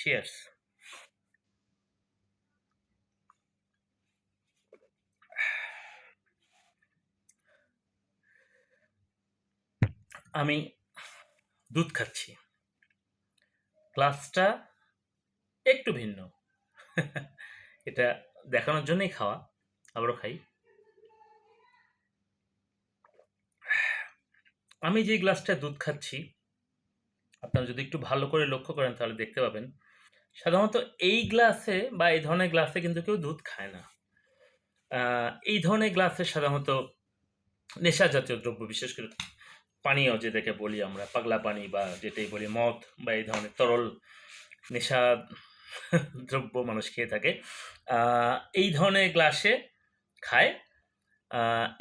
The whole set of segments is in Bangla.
চিয়ার্স। আমি দুধ খাচ্ছি, গ্লাসটা একটু ভিন্ন। এটা দেখানোর জন্যই খাওয়া, আবারও খাই। আমি যে গ্লাসটায় দুধ খাচ্ছি, আপনারা যদি একটু ভালো করে লক্ষ্য করেন তাহলে দেখতে পাবেন, সাধারণত এই গ্লাসে বা এই ধরনের গ্লাসে কিন্তু কেউ দুধ খায় না। এই ধরনের গ্লাসে সাধারণত নেশা জাতীয় দ্রব্য, বিশেষ করে পানীয় যেটাকে বলি আমরা, পাগলা পানি বা যেটাই বলি মদ বা এই ধরনের তরল নেশা দ্রব্য মানুষ খেয়ে থাকে। এই ধরনের গ্লাসে খায়।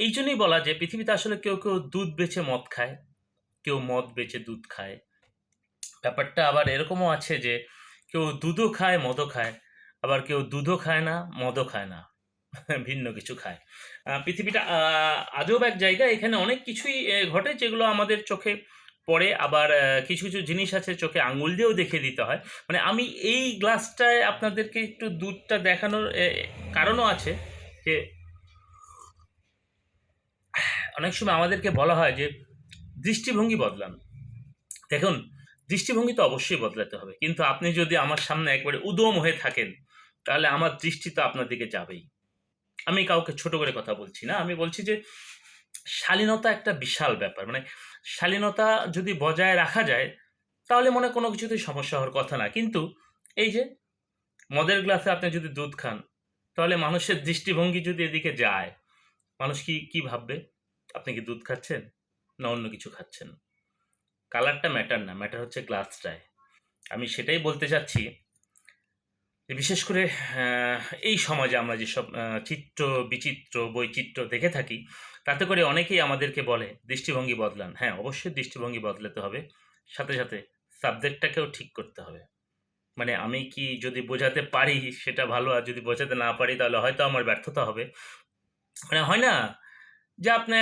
এই জন্যই বলা যে পৃথিবীতে আসলে কেউ কেউ দুধ বেচে মদ খায়, কেউ মদ বেচে দুধ খায়। ব্যাপারটা আবার এরকমও আছে যে কেউ দুধও খায়, মদও খায়, আবার কেউ দুধও খায় না, মদও খায় না, ভিন্ন কিছু খায়। পৃথিবীটা আজব এক জায়গা, এখানে অনেক কিছুই ঘটে যেগুলো আমাদের চোখে পড়ে, আবার কিছু কিছু জিনিস আছে চোখে আঙুল দিয়েও দেখিয়ে দিতে হয়। মানে আমি এই গ্লাসটায় আপনাদেরকে একটু দুধটা দেখানোর কারণও আছে যে অনেক সময় আমাদেরকে বলা হয় যে দৃষ্টিভঙ্গি বদলান। দেখুন, দৃষ্টিভঙ্গি তো অবশ্যই বদলাতে হবে, কিন্তু আপনি যদি আমার সামনে একবারে উদম হয়ে থাকেন তাহলে আমার দৃষ্টি তো আপনার দিকে যাবেই। আমি কাউকে ছোট করে কথা বলছি না, আমি বলছি যে শালীনতা একটা বিশাল ব্যাপার। মানে শালীনতা যদি বজায় রাখা যায় তাহলে মনে কোনো কিছুতেই সমস্যা হওয়ার কথা না। কিন্তু এই যে মদের গ্লাসে আপনি যদি দুধ খান, তাহলে মানুষের দৃষ্টিভঙ্গি যদি এদিকে যায়, মানুষ কি ভাববে? আপনি কি দুধ খাচ্ছেন না অন্য কিছু খাচ্ছেন? কালারটা ম্যাটার না, ম্যাটার হচ্ছে গ্লাসটায়। আমি সেটাই বলতে চাচ্ছি যে বিশেষ করে এই সমাজে আমরা যেসব চিত্র বিচিত্র বৈচিত্র্য দেখে থাকি, তাতে করে অনেকেই আমাদেরকে বলে দৃষ্টিভঙ্গি বদলান। হ্যাঁ, অবশ্যই দৃষ্টিভঙ্গি বদলাতে হবে, সাথে সাথে সাবজেক্টটাকেও ঠিক করতে হবে। মানে আমি কি যদি বোঝাতে পারি সেটা ভালো, আর যদি বোঝাতে না পারি তাহলে হয়তো আমার ব্যর্থতা হবে। মানে হয় না যে আপনি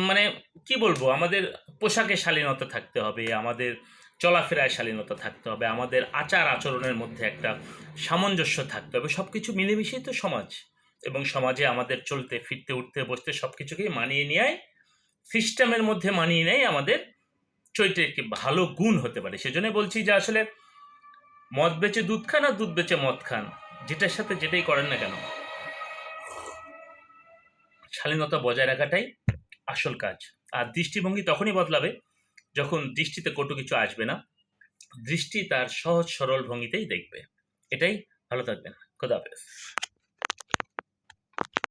মানে কি বলবো, আমাদের পোশাকে শালীনতা থাকতে হবে, আমাদের চলাফেরায় শালীনতা থাকতে হবে, আমাদের আচার আচরণের মধ্যে একটা সামঞ্জস্য থাকতে হবে। সব কিছু মিলেমিশেই তো সমাজ, এবং সমাজে আমাদের চলতে ফিরতে উঠতে বসতে সব কিছুকেই মানিয়ে নেয়, সিস্টেমের মধ্যে মানিয়ে নেয় আমাদের চরিত্রের একটি ভালো গুণ হতে পারে। সেজন্য বলছি যে আসলে মদ বেচে দুধ খান আর দুধ বেচে মদ খান, যেটার সাথে যেটাই করেন না কেন, শালীনতা বজায় রাখাটাই আসল কাজ। আর দৃষ্টিভঙ্গি তখনই বদলাবে যখন দৃষ্টিতে কটু কিছু আসবে না, দৃষ্টি তার সহজ সরল ভঙ্গিতেই দেখবে। এটাই। ভালো থাকবেন। খোদা হাফেজ।